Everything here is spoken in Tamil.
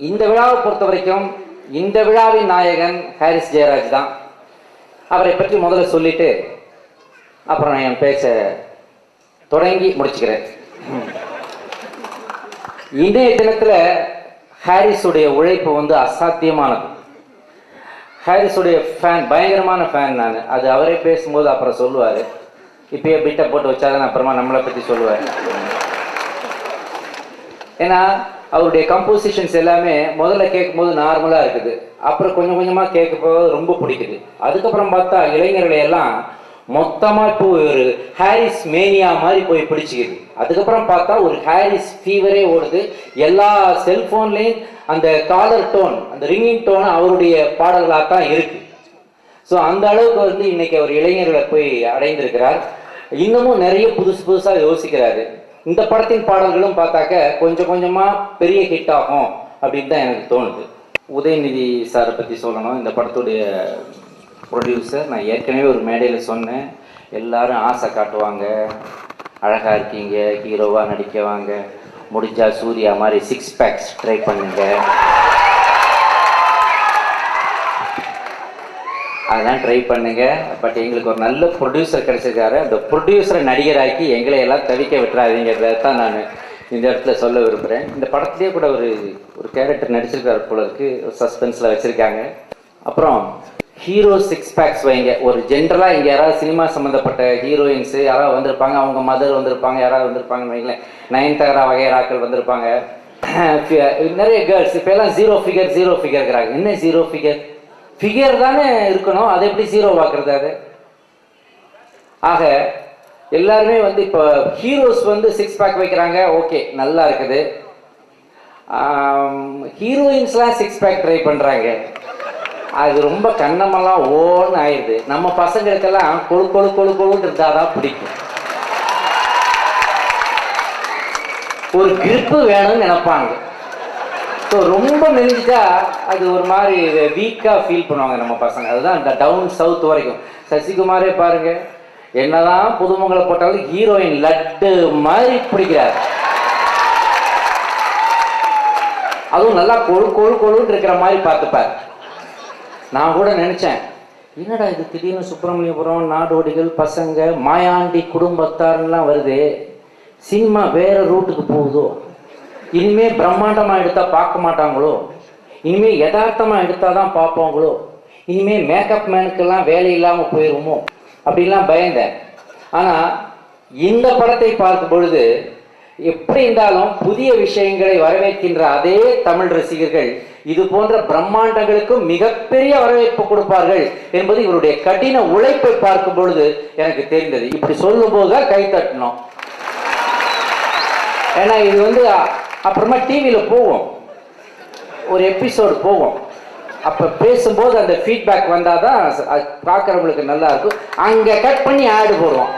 இந்த விழாவை பொறுத்த வரைக்கும் இந்த விழாவின் நாயகன் ஹாரிஸ் ஜெயராஜ் தான். அவரை பற்றி முதல்ல சொல்லிட்டு அப்புறம் நான் என் பேச்ச தொடங்கி முடிச்சுக்கிறேன். இன்றைய தினத்தில் ஹாரிஸுடைய உழைப்பு வந்து அசாத்தியமானது. ஹாரிஸுடைய ஃபேன், பயங்கரமான ஃபேன் நான். அது அவரே பேசும்போது அப்புறம் சொல்லுவார். இப்பயே பிட்டை போட்டு வச்சாதான் அப்புறமா நம்மளை பற்றி சொல்லுவார். ஏன்னா அவருடைய கம்போசிஷன்ஸ் எல்லாமே முதல்ல கேட்கும்போது நார்மலாக இருக்குது, அப்புறம் கொஞ்சம் கொஞ்சமாக கேட்கும்போது ரொம்ப பிடிக்குது. அதுக்கப்புறம் பார்த்தா இளைஞர்களை எல்லாம் மொத்தமாக இப்போ ஒரு ஹாரிஸ் மேனியா மாதிரி போய் பிடிச்சிக்குது. அதுக்கப்புறம் பார்த்தா ஒரு ஹாரிஸ் ஃபீவரே ஓடுது. எல்லா செல்ஃபோன்லேயும் அந்த காலர் டோன், அந்த ரிங்கிங் டோன் அவருடைய பாடல்களாக தான் இருக்கு. ஸோ அந்த அளவுக்கு வந்து இன்னைக்கு அவர் இளைஞர்களை போய் அடைந்திருக்கிறார். இன்னமும் நிறைய புதுசு புதுசாக யோசிக்கிறாரு. இந்த படத்தின் பாடல்களும் பார்த்தாக்க கொஞ்சம் கொஞ்சமாக பெரிய ஹிட் ஆகும் அப்படின்னு தான் எனக்கு தோணுது. உதயநிதி சாரை பற்றி சொல்லணும். இந்த படத்துடைய ப்ரொடியூசர். நான் ஏற்கனவே ஒரு மேடையில் சொன்னேன், எல்லாரும் ஆசை காட்டுவாங்க, அழகாக இருக்கீங்க, ஹீரோவாக நடிக்க வாங்க, முடிஞ்சால் சூர்யா மாதிரி 6 பேக்ஸ் ட்ரை பண்ணுங்க, அதெல்லாம் ட்ரை பண்ணுங்க. பட் எங்களுக்கு ஒரு நல்ல ப்ரொடியூசர் கிடைச்சிருக்காரு. அந்த ப்ரொடியூசரை நடிகராக்கி எங்களை எல்லாம் தவிக்க விட்டுறாதீங்கிறத தான் நான் இந்த இடத்துல சொல்ல விரும்புகிறேன். இந்த படத்துலேயே கூட ஒரு கேரக்டர் நடிச்சிருக்காரு போல இருக்கு, சஸ்பென்ஸில் வச்சுருக்காங்க. அப்புறம் ஹீரோ 6 பேக்ஸ் வைங்க. ஒரு ஜென்ரலாக இங்கே யாராவது சினிமா சம்மந்தப்பட்ட ஹீரோயின்ஸு யாராவது வந்திருப்பாங்க, அவங்க மதர் வந்திருப்பாங்க, யாராவது வந்திருப்பாங்கன்னு வைங்களேன், நயன்தாரா வகையராக்கள் வந்திருப்பாங்க, நிறைய கேர்ள்ஸ். இப்போ எல்லாம் ஜீரோ ஃபிகர்ங்கிறாங்க. என்ன ஜீரோ ஃபிகர் தானே இருக்கணும், அது எப்படி ஜீரோ பார்க்குறது? அது ஆக எல்லாருமே வந்து இப்போ ஹீரோஸ் வந்து 6 பேக் வைக்கிறாங்க, ஓகே நல்லா இருக்குது. ஹீரோயின்ஸ்லாம் 6 பேக் ட்ரை பண்ணுறாங்க, அது ரொம்ப கண்ணமெல்லாம் ஓன்னு ஆயிடுது. நம்ம பசங்களுக்கெல்லாம் கொழுன்னு இருந்தாதான் பிடிக்கும். ஒரு கிரிப்பு வேணும்னு நினைப்பாங்க. ஸோ ரொம்ப மெலிஞ்சிட்டா அது ஒரு மாதிரி வீக்காக ஃபீல் பண்ணுவாங்க நம்ம பசங்க. அதுதான் இந்த டவுன் சவுத் வரைக்கும். சசிகுமாரே பாருங்க, என்னதான் புதுமுகங்களை போட்டாலும் ஹீரோயின் லட்டு மாதிரி பிடிக்கிறார். அதுவும் நல்லா கொழுன்னு இருக்கிற மாதிரி பார்த்துப்பார். நான் கூட நினைச்சேன், என்னடா இது திடீர்னு சுப்பிரமணியபுரம், நாடோடிகள், பசங்க, மாயாண்டி குடும்பத்தார்லாம் வருது, சினிமா வேற ரூட்டுக்கு போகுதோ, இனிமே பிரம்மாண்டமா எடுத்தா பார்க்க மாட்டாங்களோ, இனிமே யதார்த்தமா எடுத்தாதான் பார்ப்பாங்களோ, இனிமே மேக்கப் மேனுக்கெல்லாம் வேலை இல்லாம போயிருமோ அப்படின்லாம் பயந்தேன். ஆனா இந்த படத்தை பார்க்கும் பொழுது எப்படி இருந்தாலும் புதிய விஷயங்களை வரவேற்கின்ற அதே தமிழ் ரசிகர்கள் இது போன்ற பிரம்மாண்டங்களுக்கும் மிகப்பெரிய வரவேற்பு கொடுப்பார்கள் என்பது இவருடைய கடின உழைப்பை பார்க்கும் பொழுது எனக்கு தெரிந்தது. இப்படி சொல்லும் போதுதான் கை தட்டணும். ஏன்னா இது வந்து அப்புறமா டிவியில் போகும், ஒரு எபிசோடு போகும், அப்போ பேசும்போது அந்த ஃபீட்பேக் வந்தால் தான் பார்க்குறவங்களுக்கு நல்லா இருக்கும். அங்கே கட் பண்ணி ஆடு போடுவோம்.